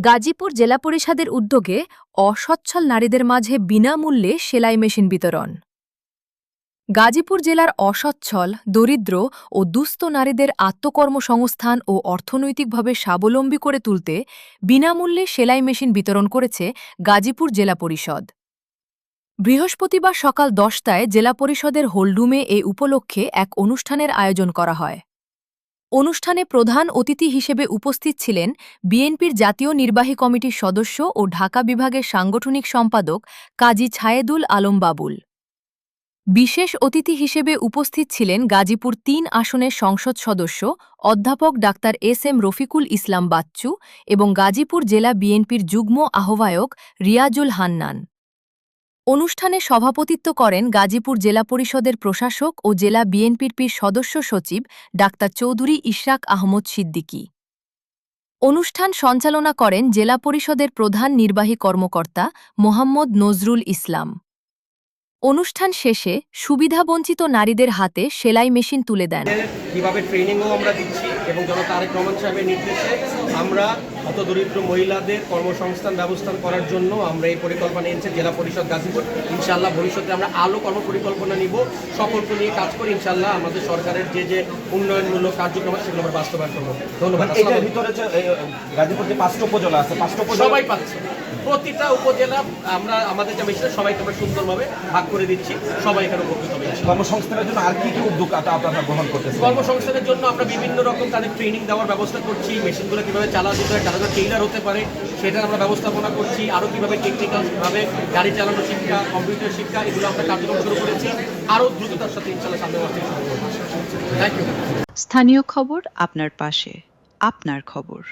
গাজীপুর জেলা পরিষদের উদ্যোগে অসচ্ছল নারীদের মাঝে বিনামূল্যে সেলাই মেশিন বিতরণ। গাজীপুর জেলার অসচ্ছল, দরিদ্র ও দুস্থ নারীদের আত্মকর্মসংস্থান ও অর্থনৈতিকভাবে স্বাবলম্বী করে তুলতে বিনামূল্যে সেলাই মেশিন বিতরণ করেছে গাজীপুর জেলা পরিষদ। বৃহস্পতিবার সকাল 10টায় জেলা পরিষদের হোলরুমে এ উপলক্ষে এক অনুষ্ঠানের আয়োজন করা হয়। অনুষ্ঠানে প্রধান অতিথি হিসেবে উপস্থিত ছিলেন বিএনপির জাতীয় নির্বাহী কমিটির সদস্য ও ঢাকা বিভাগের সাংগঠনিক সম্পাদক কাজী ছায়েদুল আলম বাবুল। বিশেষ অতিথি হিসেবে উপস্থিত ছিলেন গাজীপুর ৩ আসনের সংসদ সদস্য অধ্যাপক ডাক্তার এস.এম. রফিকুল ইসলাম বাচ্চু এবং গাজীপুর জেলা বিএনপির যুগ্ম আহ্বায়ক রিয়াজুল হান্নান। অনুষ্ঠানে সভাপতিত্ব করেন গাজীপুর জেলা পরিষদের প্রশাসক ও জেলা বিএনপির সদস্য সচিব ডাক্তার চৌধুরী ইশরাক আহমদ সিদ্দিকী। অনুষ্ঠান সঞ্চালনা করেন জেলা পরিষদের প্রধান নির্বাহী কর্মকর্তা মোহাম্মদ নজরুল ইসলাম। অনুষ্ঠান শেষে সুবিধাবঞ্চিত নারীদের হাতে সেলাই মেশিন তুলে দেন। কিভাবে ট্রেনিংও আমরা দিচ্ছি এবং জনাব তারেক রহমান সাহেবের নির্দেশে আমরা হতদরিদ্র মহিলাদের কর্মসংস্থান ব্যবস্থা করার জন্য আমরা এই পরিকল্পনা নিয়েছি জেলা পরিষদ গাজীপুর। ইনশাআল্লাহ ভবিষ্যতে আমরা আলো কর্মপরিকল্পনা নিব, সকলকে নিয়ে কাজ করি। ইনশাআল্লাহ আমাদের সরকারের যে উন্নয়নমূলক কার্যক্রম সেগুলো আমরা বাস্তবায়ন করবো। ধন্যবাদ। এটার ভিতরে গাজীপুর যে 5টা উপজেলা আছে, 5টা উপজেলা সবাই পাচ্ছে। প্রতিটা উপজেলা আমরা আমাদের যে মেশিন সবাইকে আমরা সুন্দরভাবে ভাগ করে দিচ্ছি, সবাই এখানে উপকৃত হবে। কর্মসংস্থানের জন্য আর কি কি উদ্যোগ আপনারা গ্রহণ করতেছেন? কর্মসংস্থানের জন্য আমরা বিভিন্ন রকম তাদের ট্রেনিং দেওয়ার ব্যবস্থা করছি। মেশিনগুলো কীভাবে চালানো যেতে হয়, যারা টেইলার হতে পারে সেটার আমরা ব্যবস্থাপনা করছি। আরও কীভাবে টেকনিক্যালভাবে গাড়ি চালানো শিক্ষা, কম্পিউটার শিক্ষা, এগুলো আমরা কার্যক্রম শুরু করেছি। আরও দ্রুততার সাথে ইনশাআল্লাহ সামনে আসতে শুরু করব। Thank you. স্থানীয় খবর আপনার পাশে, আপনার খবর।